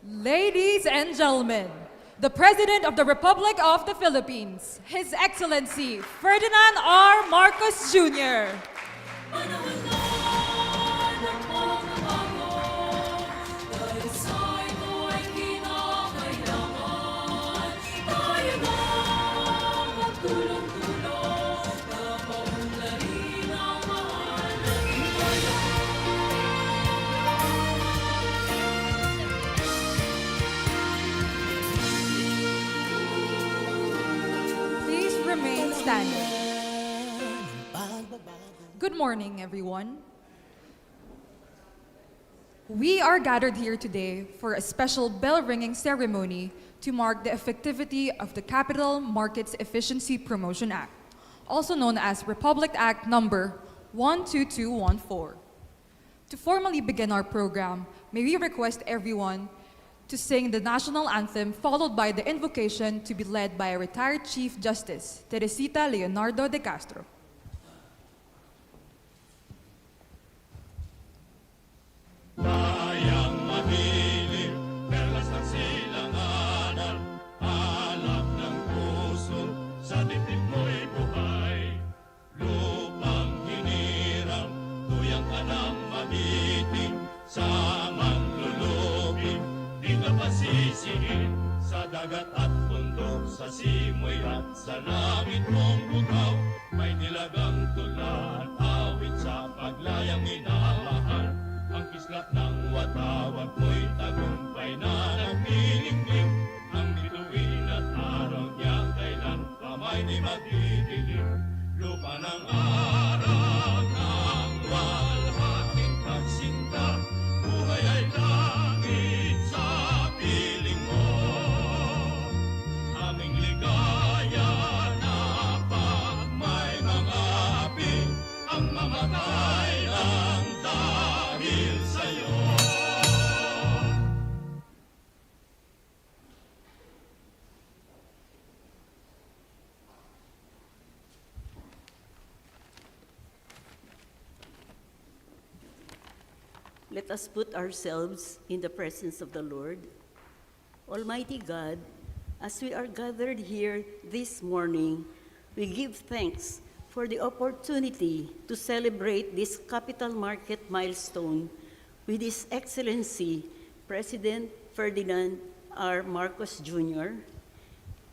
Ladies and gentlemen, the President of the Republic of the Philippines, His Excellency Ferdinand R. Marcos Jr. Please remain standing. Good morning, everyone. We are gathered here today for a special bell-ringing ceremony to mark the effectivity of the Capital Markets Efficiency Promotion Act, also known as Republic Act Number 12214. To formally begin our program, may we request everyone to sing the national anthem, followed by the invocation to be led by a retired Chief Justice, Teresita Leonardo de Castro. Tayang madilim, perlas ng silanganan, alak ng puso, sa dibdib mo'y buhay. Lupang hinirang, tuyang ka ng mabitin, sa manlulupin, di ka pasisihin. Sa dagat at bundok, sa simoy at sa langit mong bukaw, may nilagang tula at awit sa paglayang minamahal. Ang kislap ng watawat mo'y tagumpay na nagpilingling. Ang bituin at araw niya kailan pa may di magdidilim. Lupa ng araw ng walhating pagsinta, buhay ay langit sa piling mo. Aming ligaya na pag may mga api, ang mamatay lang dahil sa'yo. Let us put ourselves in the presence of the Lord. Almighty God, as we are gathered here this morning, we give thanks for the opportunity to celebrate this capital market milestone with His Excellency President Ferdinand R. Marcos Jr.,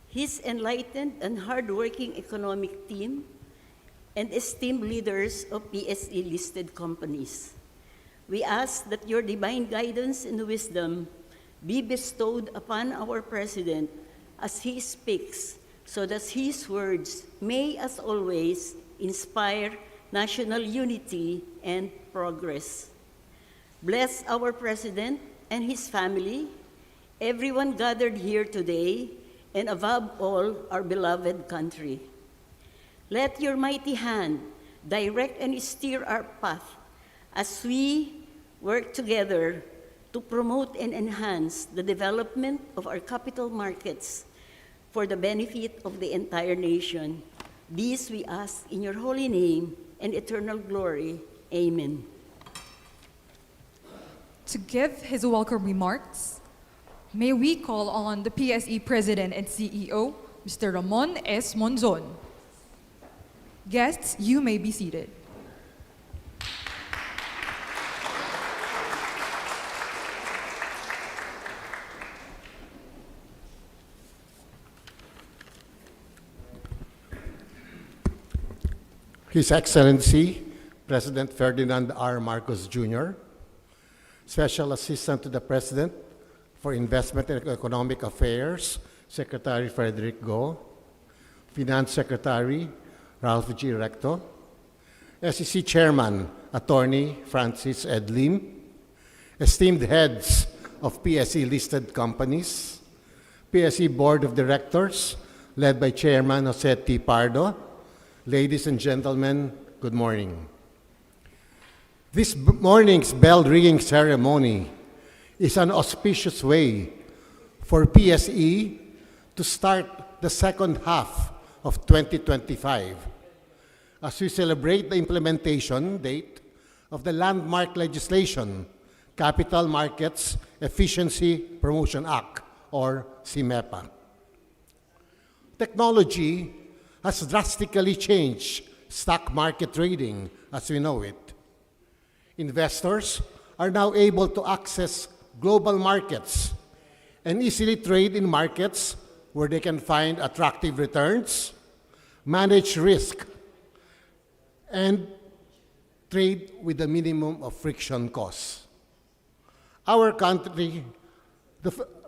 his enlightened and hardworking economic team, and esteemed leaders of PSE-listed companies. We ask that your divine guidance and wisdom be bestowed upon our President as he speaks, so that his words may, as always, inspire national unity and progress. Bless our President and his family, everyone gathered here today, and above all, our beloved country. Let your mighty hand direct and steer our path as we work together to promote and enhance the development of our capital markets for the benefit of the entire nation. This we ask in your holy name and eternal glory. Amen. To give his welcome remarks, may we call on the PSE President and CEO, Mr. Ramon S. Monzon. Guests, you may be seated. His Excellency, President Ferdinand R. Marcos Jr., Special Assistant to the President for Investment and Economic Affairs, Secretary Frederick Go, Finance Secretary Ralph G. Recto, SEC Chairman Attorney Francis Ed Lim, esteemed heads of PSE-listed companies, PSE Board of Directors, led by Chairman Jose Pardo. Ladies and gentlemen, good morning. This morning's bell-ringing ceremony is an auspicious way for PSE to start the second half of 2025 as we celebrate the implementation date of the landmark legislation Capital Markets Efficiency Promotion Act, or CMEPA. Technology has drastically changed stock market trading as we know it. Investors are now able to access global markets and easily trade in markets where they can find attractive returns, manage risk, and trade with the minimum of friction costs. Our country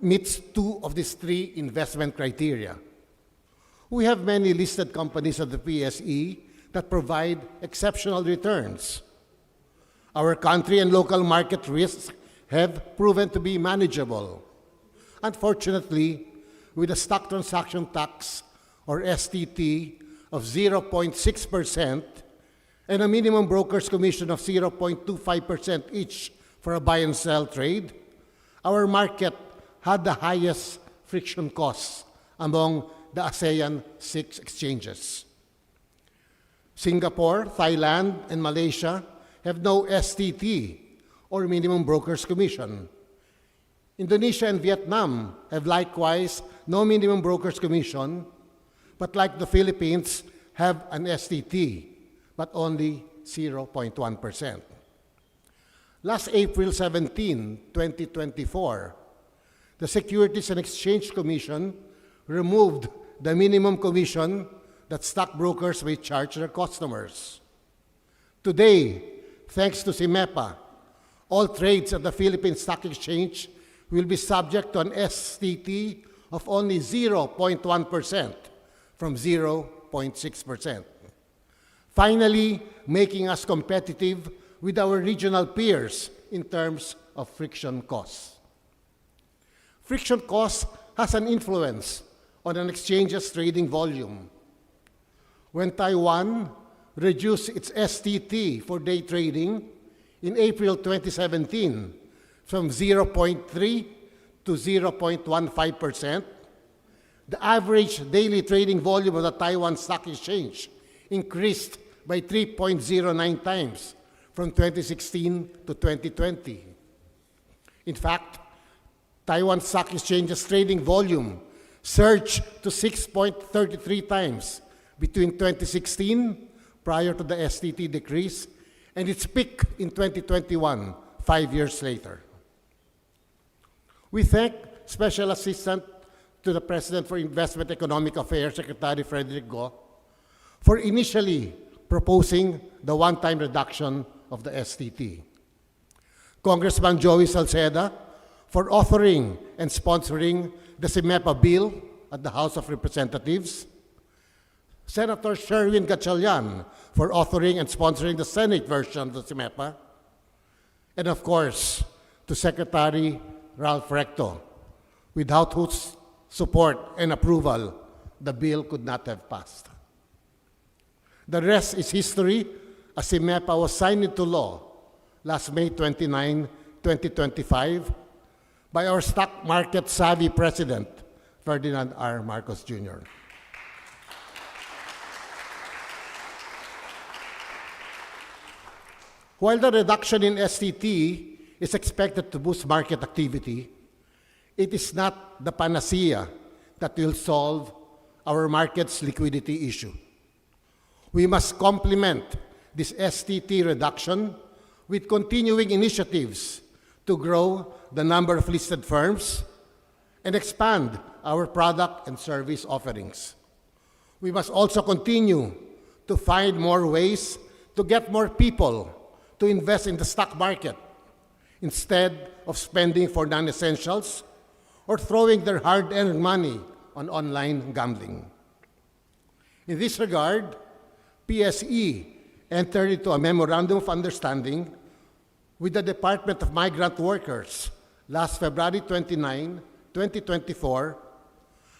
meets two of these three investment criteria. We have many listed companies at the PSE that provide exceptional returns. Our country and local market risks have proven to be manageable. Unfortunately, with a stock transaction tax, or STT, of 0.6% and a minimum broker's commission of 0.25% each for a buy and sell trade, our market had the highest friction costs among the ASEAN 6 exchanges. Singapore, Thailand, and Malaysia have no STT, or minimum broker's commission. Indonesia and Vietnam have likewise no minimum broker's commission, but like the Philippines, have an STT, but only 0.1%. Last April 17, 2024, the Securities and Exchange Commission removed the minimum commission that stockbrokers may charge their customers. Today, thanks to CMEPA, all trades at the Philippine Stock Exchange will be subject to an STT of only 0.1% from 0.6%. Finally, making us competitive with our regional peers in terms of friction costs. Friction cost has an influence on an exchange's trading volume. When Taiwan reduced its STT for day trading in April 2017 from 0.3 to 0.15%, the average daily trading volume of the Taiwan Stock Exchange increased by 3.09 times from 2016 to 2020. In fact, Taiwan Stock Exchange's trading volume surged to 6.33 times between 2016, prior to the STT decrease, and its peak in 2021, 5 years later. We thank Special Assistant to the President for Investment Economic Affairs, Secretary Frederick Go, for initially proposing the one-time reduction of the STT. Congressman Joey Salceda for authoring and sponsoring the CMEPA bill at the House of Representatives, Senator Sherwin Gatchalian for authoring and sponsoring the Senate version of the CMEPA, and of course, to Secretary Ralph Recto, without whose support and approval, the bill could not have passed. The rest is history, as CMEPA was signed into law last May 29, 2025, by our stock market savvy President, Ferdinand R. Marcos Jr. While the reduction in STT is expected to boost market activity, it is not the panacea that will solve our market's liquidity issue. We must complement this STT reduction with continuing initiatives to grow the number of listed firms and expand our product and service offerings. We must also continue to find more ways to get more people to invest in the stock market instead of spending for non-essentials or throwing their hard-earned money on online gambling. In this regard, PSE entered into a memorandum of understanding with the Department of Migrant Workers last February 29, 2024,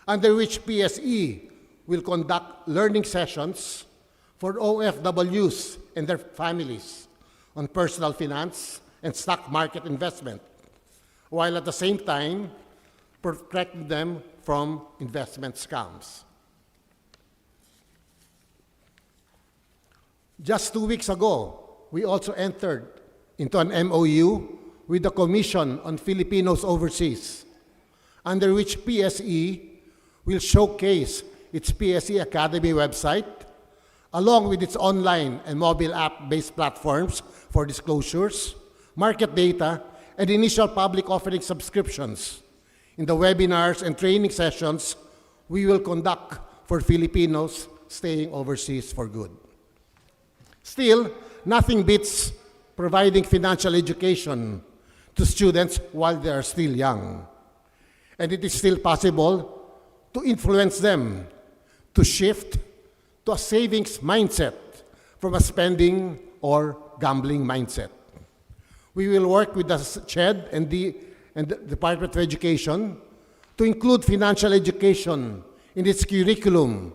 under which PSE will conduct learning sessions for OFWs and their families on personal finance and stock market investment, while at the same time protecting them from investment scams. Just 2 weeks ago, we also entered into an MOU with the Commission on Filipinos Overseas, under which PSE will showcase its PSE Academy website, along with its online and mobile app-based platforms for disclosures, market data, and initial public offering subscriptions in the webinars and training sessions we will conduct for Filipinos staying overseas for good. Still, nothing beats providing financial education to students while they are still young. And it is still possible to influence them to shift to a savings mindset from a spending or gambling mindset. We will work with the CHED and the Department of Education to include financial education in its curriculum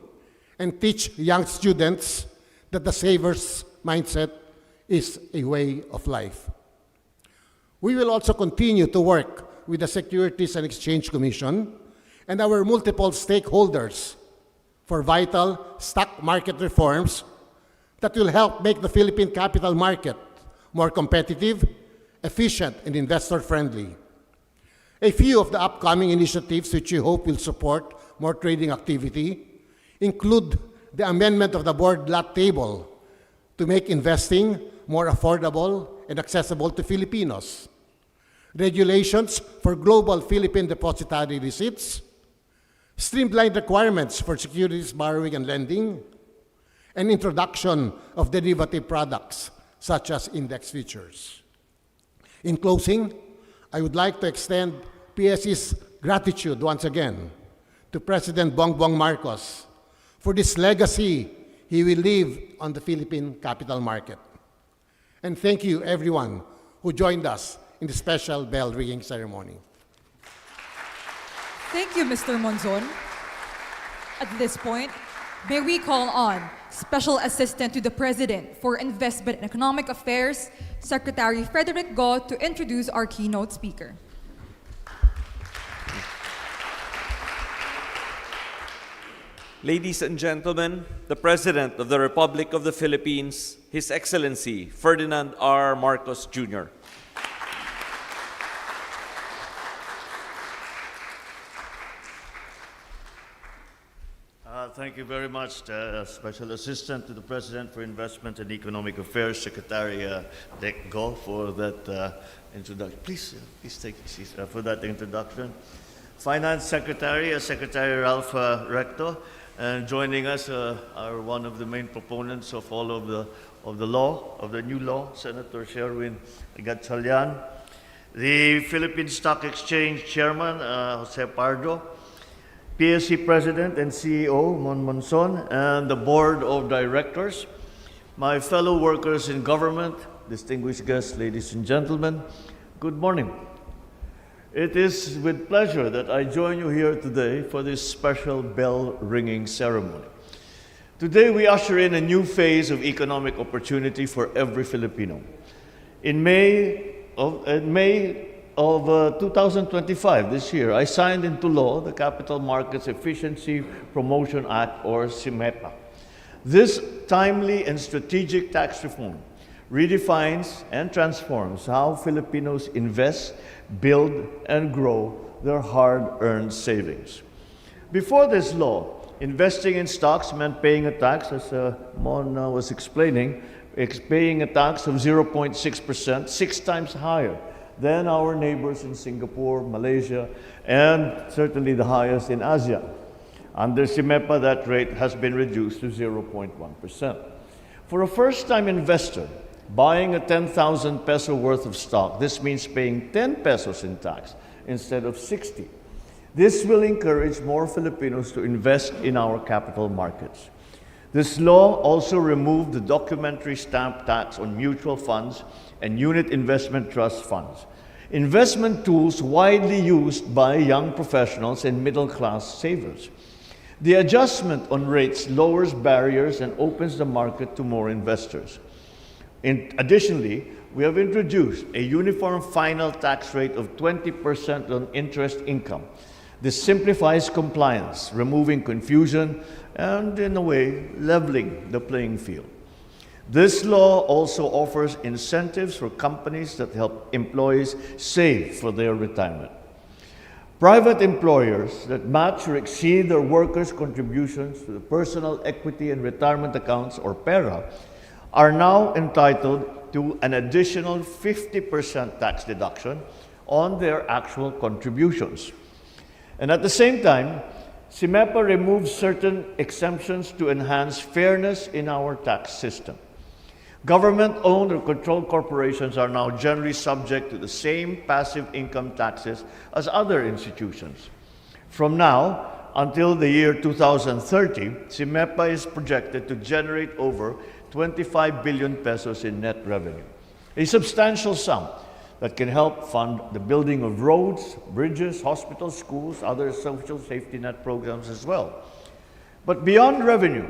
and teach young students that the saver's mindset is a way of life. We will also continue to work with the Securities and Exchange Commission and our multiple stakeholders for vital stock market reforms that will help make the Philippine capital market more competitive, efficient, and investor-friendly. A few of the upcoming initiatives which we hope will support more trading activity include the amendment of the board lot table to make investing more affordable and accessible to Filipinos, regulations for global Philippine depositary receipts, streamlined requirements for securities borrowing and lending, and introduction of derivative products such as index futures. In closing, I would like to extend PSE's gratitude once again to President Bongbong Marcos for this legacy he will leave on the Philippine capital market. And thank you everyone who joined us in the special bell ringing ceremony. Thank you, Mr. Monzon. At this point, may we call on Special Assistant to the President for Investment and Economic Affairs, Secretary Frederick Go, to introduce our keynote speaker. Ladies and gentlemen, the President of the Republic of the Philippines, His Excellency Ferdinand R. Marcos Jr. Thank you very much, Special Assistant to the President for Investment and Economic Affairs, Secretary Dick Go, for that introduction. Please take a seat for that introduction. Finance Secretary, Secretary Ralph Recto, and joining us are one of the main proponents of all of the new law, Senator Sherwin Gatchalian, the Philippine Stock Exchange Chairman, Jose Pardo, PSE President and CEO, Mon Monzon, and the Board of Directors, my fellow workers in government, distinguished guests, ladies and gentlemen, good morning. It is with pleasure that I join you here today for this special bell ringing ceremony. Today we usher in a new phase of economic opportunity for every Filipino. In May of 2025, this year, I signed into law the Capital Markets Efficiency Promotion Act, or CMEPA. This timely and strategic tax reform redefines and transforms how Filipinos invest, build, and grow their hard-earned savings. Before this law, investing in stocks meant paying a tax, as Mon was explaining, paying a tax of 0.6%, 6 times higher than our neighbors in Singapore, Malaysia, and certainly the highest in Asia. Under CMEPA, that rate has been reduced to 0.1%. For a first-time investor buying a 10,000 peso worth of stock, this means paying 10 pesos in tax instead of 60. This will encourage more Filipinos to invest in our capital markets. This law also removed the documentary stamp tax on mutual funds and unit investment trust funds, investment tools widely used by young professionals and middle-class savers. The adjustment on rates lowers barriers and opens the market to more investors. Additionally, we have introduced a uniform final tax rate of 20% on interest income. This simplifies compliance, removing confusion, and in a way, leveling the playing field. This law also offers incentives for companies that help employees save for their retirement. Private employers that match or exceed their workers' contributions to the personal equity and retirement accounts, or PERA, are now entitled to an additional 50% tax deduction on their actual contributions. And at the same time, CMEPA removes certain exemptions to enhance fairness in our tax system. Government-owned or controlled corporations are now generally subject to the same passive income taxes as other institutions. From now until the year 2030, CMEPA is projected to generate over 25 billion pesos in net revenue, a substantial sum that can help fund the building of roads, bridges, hospitals, schools, other social safety net programs as well. But beyond revenue,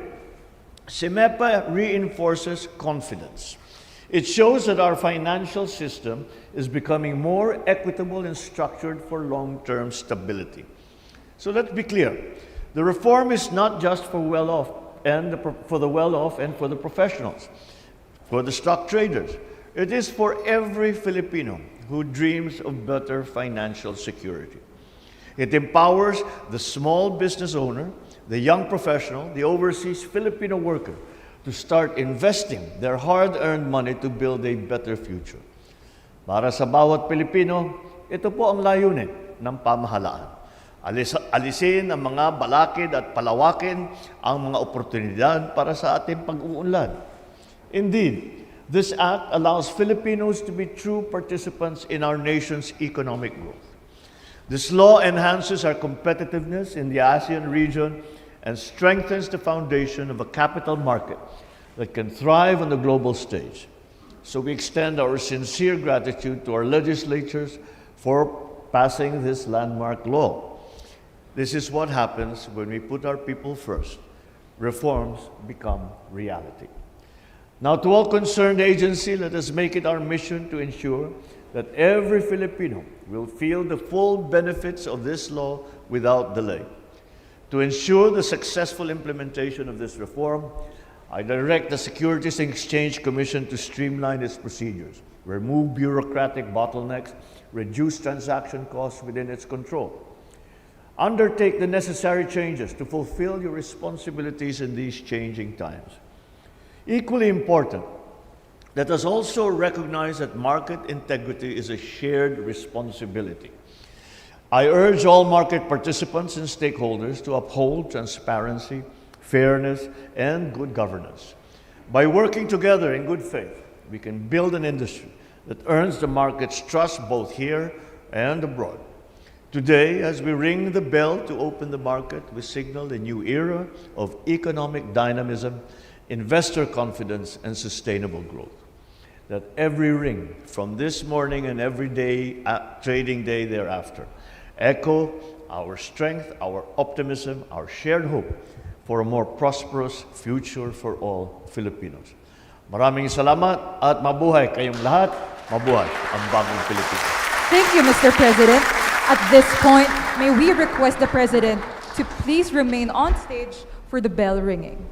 CMEPA reinforces confidence. It shows that our financial system is becoming more equitable and structured for long-term stability. So let's be clear. The reform is not just for well-off and for the well-off and for the professionals, for the stock traders. It is for every Filipino who dreams of better financial security. It empowers the small business owner, the young professional, the overseas Filipino worker to start investing their hard-earned money to build a better future. Para sa bawat Pilipino, ito po ang layunin ng pamahalaan. Alisin ang mga balakid at palawakin ang mga oportunidad para sa ating pag-uunlad. Indeed, this act allows Filipinos to be true participants in our nation's economic growth. This law enhances our competitiveness in the ASEAN region and strengthens the foundation of a capital market that can thrive on the global stage. So we extend our sincere gratitude to our legislatures for passing this landmark law. This is what happens when we put our people first. Reforms become reality. Now, to all concerned agencies, let us make it our mission to ensure that every Filipino will feel the full benefits of this law without delay. To ensure the successful implementation of this reform, I direct the Securities and Exchange Commission to streamline its procedures, remove bureaucratic bottlenecks, reduce transaction costs within its control. Undertake the necessary changes to fulfill your responsibilities in these changing times. Equally important, let us also recognize that market integrity is a shared responsibility. I urge all market participants and stakeholders to uphold transparency, fairness, and good governance. By working together in good faith, we can build an industry that earns the market's trust both here and abroad. Today, as we ring the bell to open the market, we signal a new era of economic dynamism, investor confidence, and sustainable growth. That every ring from this morning and every day, trading day thereafter, echo our strength, our optimism, our shared hope for a more prosperous future for all Filipinos. Maraming salamat at mabuhay kayong lahat. Mabuhay ang bagong Pilipinas. Thank you, Mr. President. At this point, may we request the President to please remain on stage for the bell ringing.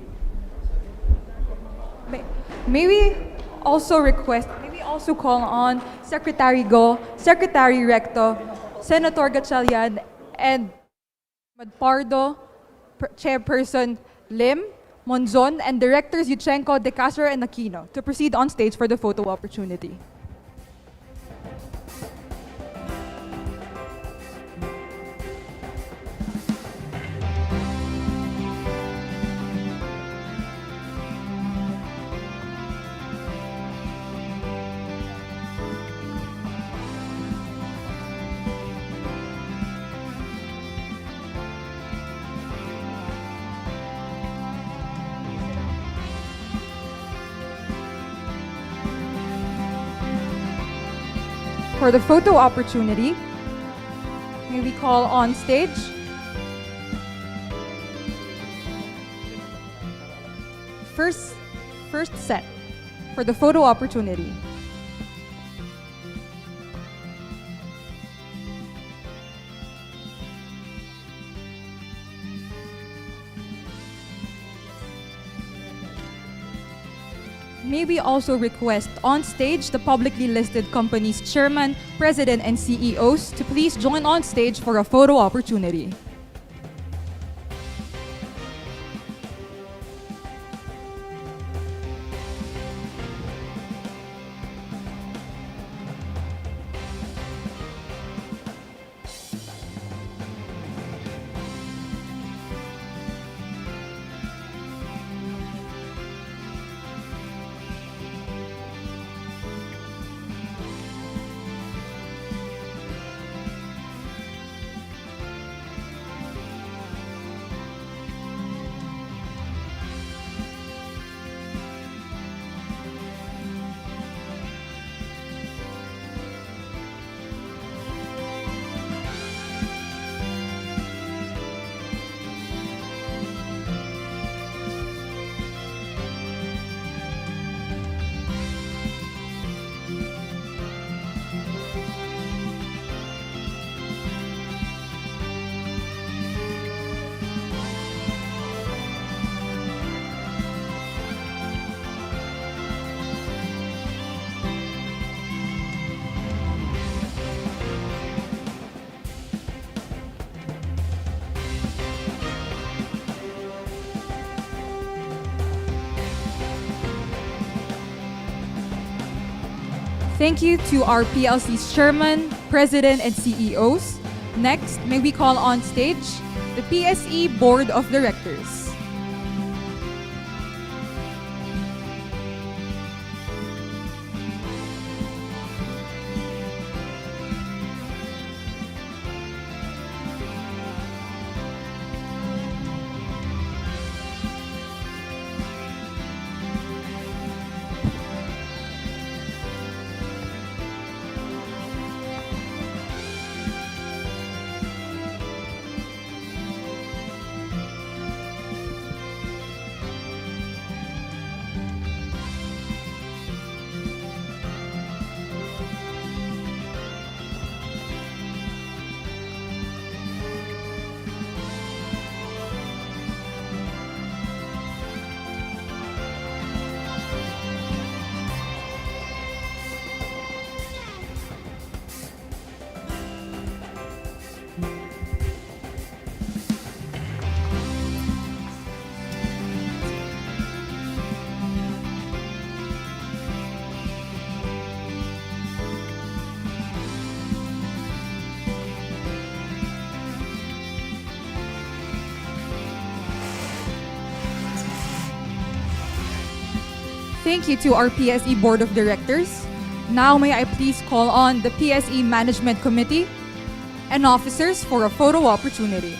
May we also call on Secretary Go, Secretary Recto, Senator Gatchalian, and Pardo, Chairperson Lim, Monzon, and Directors Yuchenko, De Castro, and Aquino to proceed on stage for the photo opportunity. For the photo opportunity, may we call on stage first set for the photo opportunity. may we also request on stage the publicly listed company's chairman, president, and CEOs to please join on stage for a photo opportunity. Thank you to our PLC's chairman, president, and CEOs. Next, may we call on stage the PSE Board of Directors. Thank you to our PSE Board of Directors. Now may I please call on the PSE Management Committee and officers for a photo opportunity.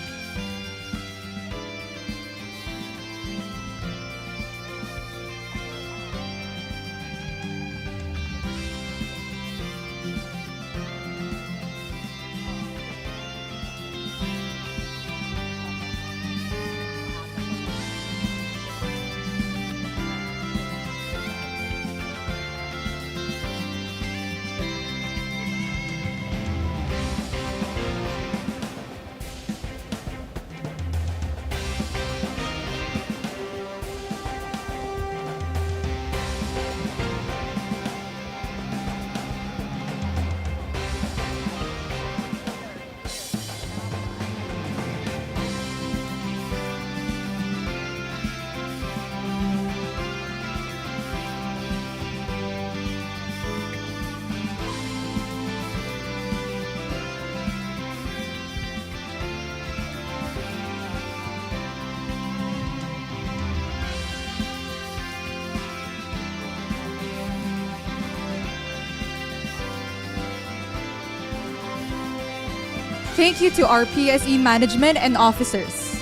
Thank you to our PSE management and officers.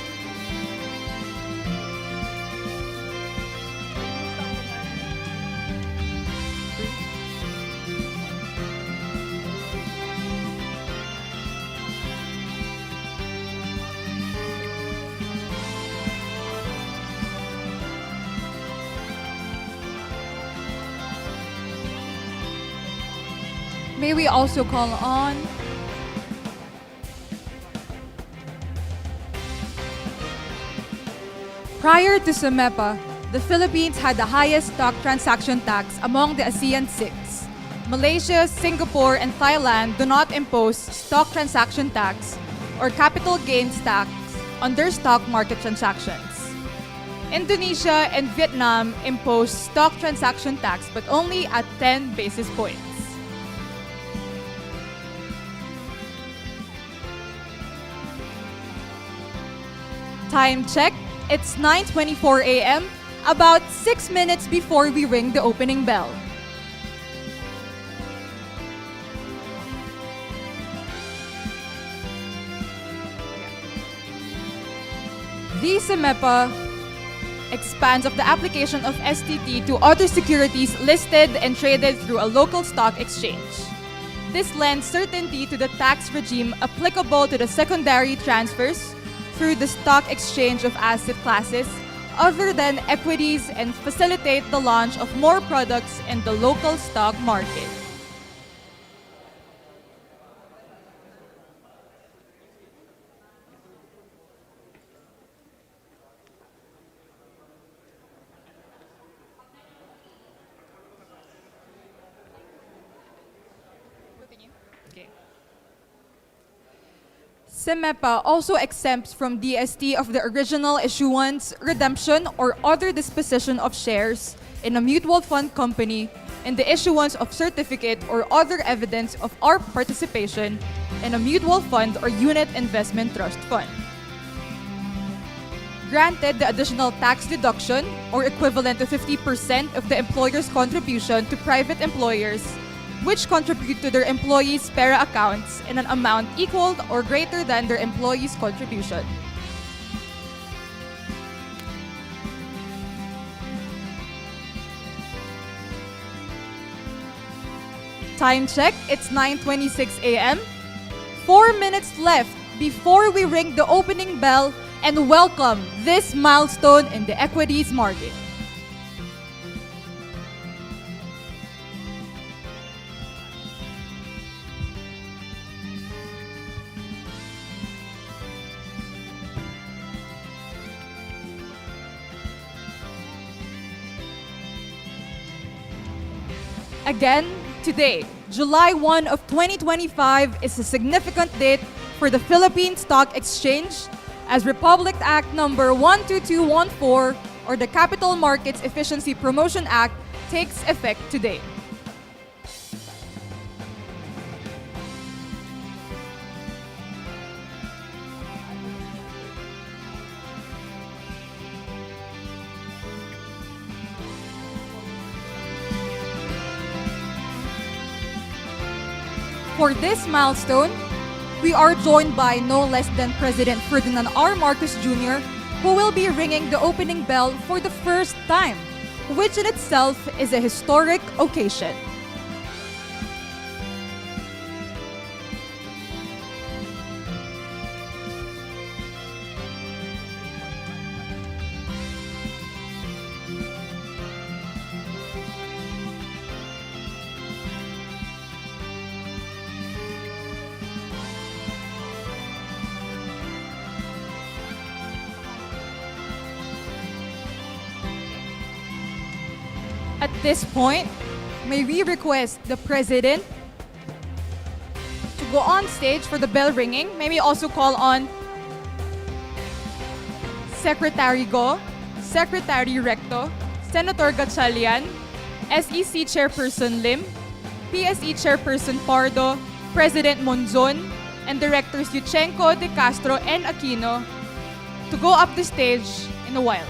May we also call on prior to CMEPA, the Philippines had the highest stock transaction tax among the ASEAN 6. Malaysia, Singapore, and Thailand do not impose stock transaction tax or capital gains tax on their stock market transactions. Indonesia and Vietnam impose stock transaction tax but only at 10 basis points. Time check, it's 9:24 a.m., about 6 minutes before we ring the opening bell. The CMEPA expands of the application of STT to other securities listed and traded through a local stock exchange. This lends certainty to the tax regime applicable to the secondary transfers through the stock exchange of asset classes other than equities and facilitate the launch of more products in the local stock market. CMEPA also exempts from DST of the original issuance, redemption, or other disposition of shares in a mutual fund company and the issuance of certificate or other evidence of our participation in a mutual fund or unit investment trust fund. Granted the additional tax deduction or equivalent to 50% of the employer's contribution to private employers which contribute to their employees' PERA accounts in an amount equal or greater than their employees' contribution. Time check, it's 9:26 a.m. 4 minutes left before we ring the opening bell and welcome this milestone in the equities market. Again, today, July 1 of 2025 is a significant date for the Philippine Stock Exchange as Republic Act number 12214 or the Capital Markets Efficiency Promotion Act takes effect today. For this milestone, we are joined by no less than President Ferdinand R. Marcos Jr., who will be ringing the opening bell for the first time, which in itself is a historic occasion. At this point, may we request the President to go on stage for the bell ringing. May we also call on Secretary Go, Secretary Recto, Senator Gatchalian, SEC Chairperson Lim, PSE Chairperson Pardo, President Monzon, and Directors Yuchenko, De Castro, and Aquino to go up the stage in a while.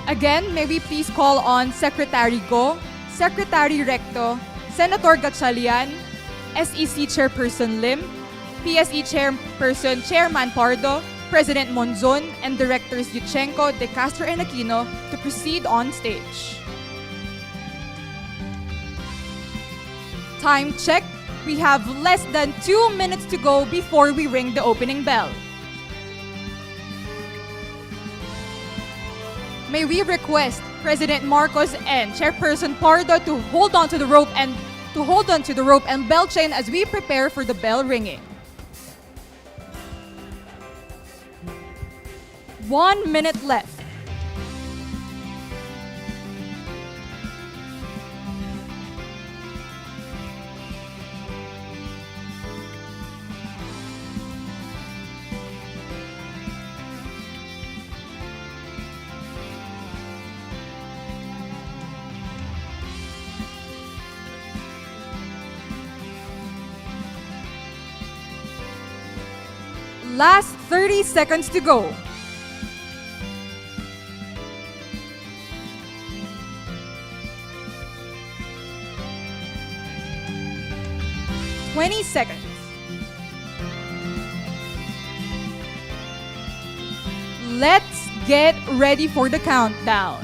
Again, may we please call on Secretary Go, Secretary Recto, Senator Gatchalian, SEC Chairperson Lim, PSE Chairperson Chairman Pardo, President Monzon, and Directors Yuchenko, De Castro, and Aquino to proceed on stage. Time check. We have less than 2 minutes to go before we ring the opening bell. May we request President Marcos and Chairperson Pardo to hold on to the rope and to hold on to the rope and bell chain as we prepare for the bell ringing. 1 minute left. Last 30 seconds to go. Twenty seconds. Let's get ready for the countdown.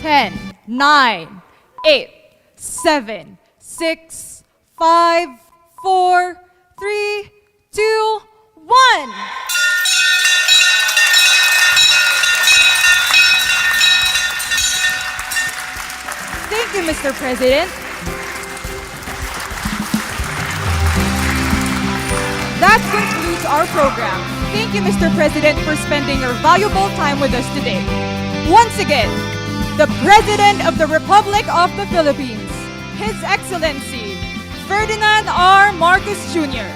10, 9, 8, 7, 6, 5, 4, 3, 2, 1. Thank you, Mr. President. That concludes our program. Thank you, Mr. President, for spending your valuable time with us today. Once again, the President of the Republic of the Philippines, His Excellency, Ferdinand R. Marcos Jr.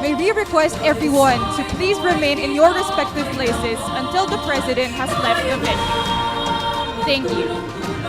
May we request everyone to please remain in your respective places until the President has left the venue. Thank you.